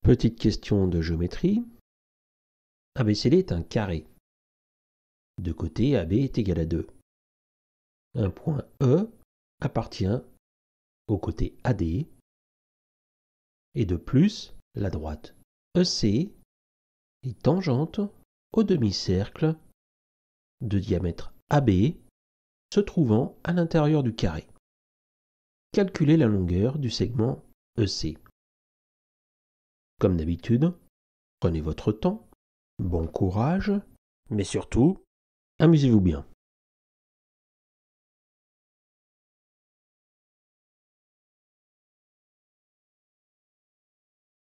Petite question de géométrie. ABCD est un carré. De côté, AB est égal à 2. Un point E appartient au côté AD. Et de plus, la droite EC est tangente au demi-cercle de diamètre AB se trouvant à l'intérieur du carré. Calculez la longueur du segment EC. Comme d'habitude, prenez votre temps, bon courage, mais surtout, amusez-vous bien.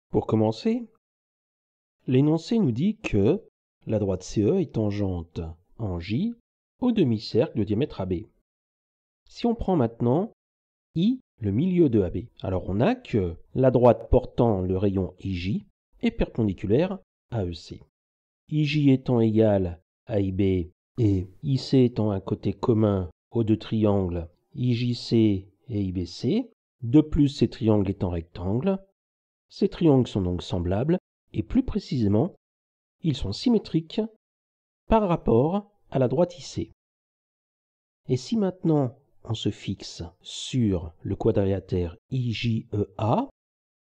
Pour commencer, l'énoncé nous dit que la droite CE est tangente en J au demi-cercle de diamètre AB. Si on prend maintenant I, le milieu de AB, alors on a que la droite portant le rayon IJ est perpendiculaire à EC. IJ étant égal à IB et IC étant un côté commun aux deux triangles IJC et IBC, de plus ces triangles étant rectangles, ces triangles sont donc semblables et plus précisément, ils sont symétriques par rapport à la droite IC. Et si maintenant on se fixe sur le quadrilatère IJEA,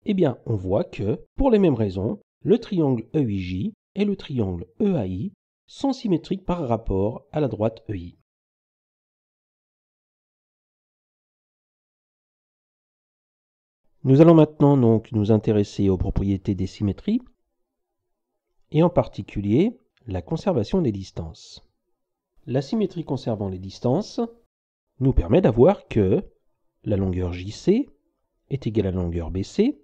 eh bien on voit que, pour les mêmes raisons, le triangle EIJ et le triangle EAI sont symétriques par rapport à la droite EI. Nous allons maintenant donc nous intéresser aux propriétés des symétries, et en particulier la conservation des distances. La symétrie conservant les distances nous permet d'avoir que la longueur JC est égale à la longueur BC,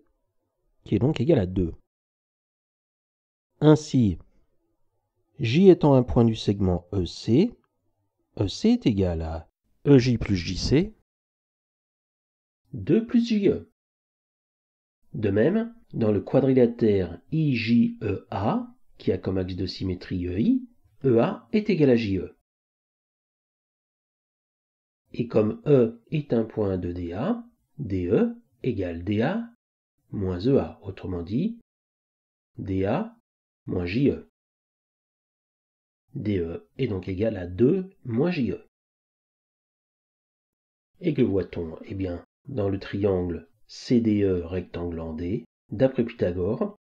qui est donc égale à 2. Ainsi, J étant un point du segment EC, EC est égal à EJ plus JC, 2 plus JE. De même, dans le quadrilatère IJEA, qui a comme axe de symétrie EI, EA est égal à JE. Et comme E est un point de DA, DE égale DA moins EA, autrement dit, DA moins JE. DE est donc égal à 2 moins JE. Et que voit-on? Eh bien, dans le triangle CDE rectangle en D, d'après Pythagore,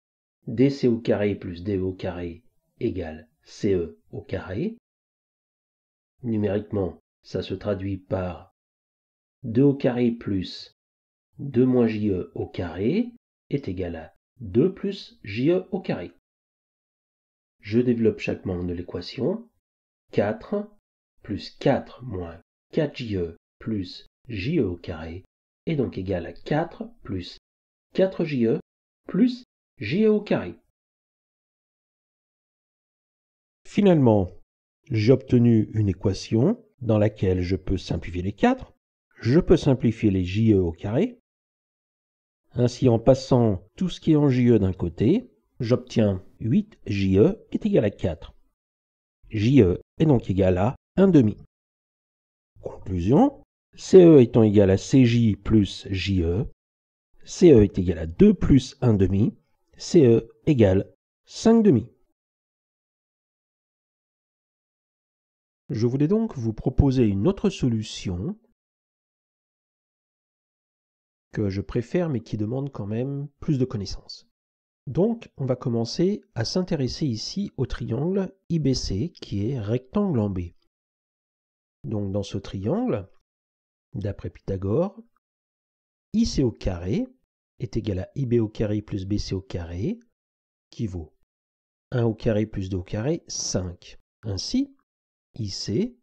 DC au carré plus DE au carré égale CE au carré. Numériquement, ça se traduit par 2 au carré plus 2 moins JE au carré est égal à 2 plus JE au carré. Je développe chaque membre de l'équation. 4 plus 4 moins 4JE plus JE au carré est donc égal à 4 plus 4JE plus JE au carré. Finalement, j'ai obtenu une équation dans laquelle je peux simplifier les 4, je peux simplifier les JE au carré. Ainsi, en passant tout ce qui est en JE d'un côté, j'obtiens 8JE est égal à 4. JE est donc égal à 1 demi. Conclusion, CE étant égal à CJ plus JE, CE est égal à 2 plus 1 demi, CE égale 5 demi. Je voulais donc vous proposer une autre solution que je préfère mais qui demande quand même plus de connaissances. Donc, on va commencer à s'intéresser ici au triangle IBC qui est rectangle en B. Donc, dans ce triangle, d'après Pythagore, IC au carré est égal à IB au carré plus BC au carré, qui vaut 1 au carré plus 2 au carré, 5. Ainsi, IC,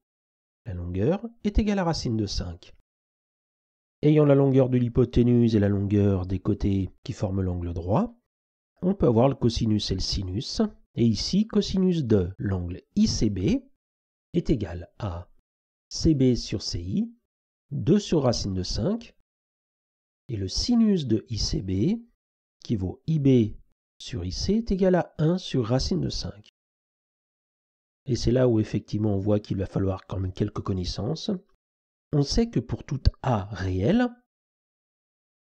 la longueur, est égale à racine de 5. Ayant la longueur de l'hypoténuse et la longueur des côtés qui forment l'angle droit, on peut avoir le cosinus et le sinus. Et ici, cosinus de l'angle ICB est égal à CB sur CI, 2 sur racine de 5, et le sinus de ICB, qui vaut IB sur IC, est égal à 1 sur racine de 5. Et c'est là où effectivement on voit qu'il va falloir quand même quelques connaissances. On sait que pour toute A réelle,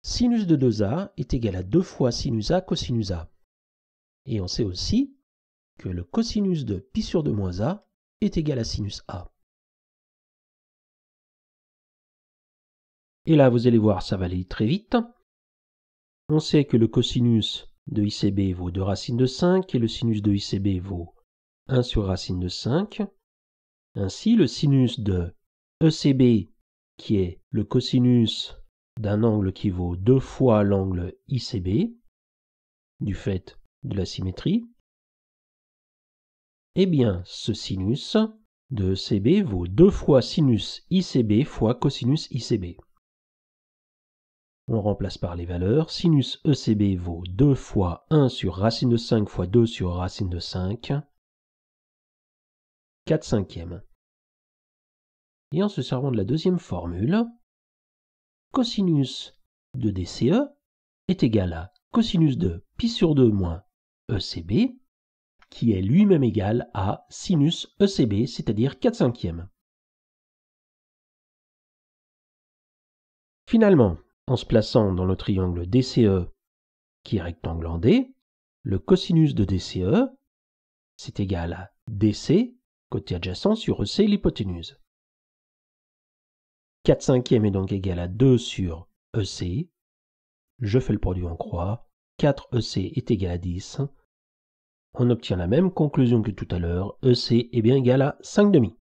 Sinus de 2a est égal à 2 fois sinus a cosinus a. Et on sait aussi que le cosinus de pi sur 2 moins a est égal à sinus a. Et là, vous allez voir, ça va aller très vite. On sait que le cosinus de ICB vaut 2 racines de 5 et le sinus de ICB vaut 1 sur racine de 5. Ainsi, le sinus de ECB, qui est le cosinus d'un angle qui vaut 2 fois l'angle ICB, du fait de la symétrie, eh bien, ce sinus de ECB vaut 2 fois sinus ICB fois cosinus ICB. On remplace par les valeurs. Sinus ECB vaut 2 fois 1 sur racine de 5 fois 2 sur racine de 5, 4 cinquièmes. Et en se servant de la deuxième formule, cosinus de DCE est égal à cosinus de pi sur 2 moins ECB, qui est lui-même égal à sinus ECB, c'est-à-dire 4 cinquièmes. Finalement, en se plaçant dans le triangle DCE, qui est rectangle en D, le cosinus de DCE, c'est égal à DC, côté adjacent, sur EC, l'hypoténuse. 4 cinquièmes est donc égal à 2 sur EC. Je fais le produit en croix. 4 EC est égal à 10. On obtient la même conclusion que tout à l'heure. EC est bien égal à 5 demi.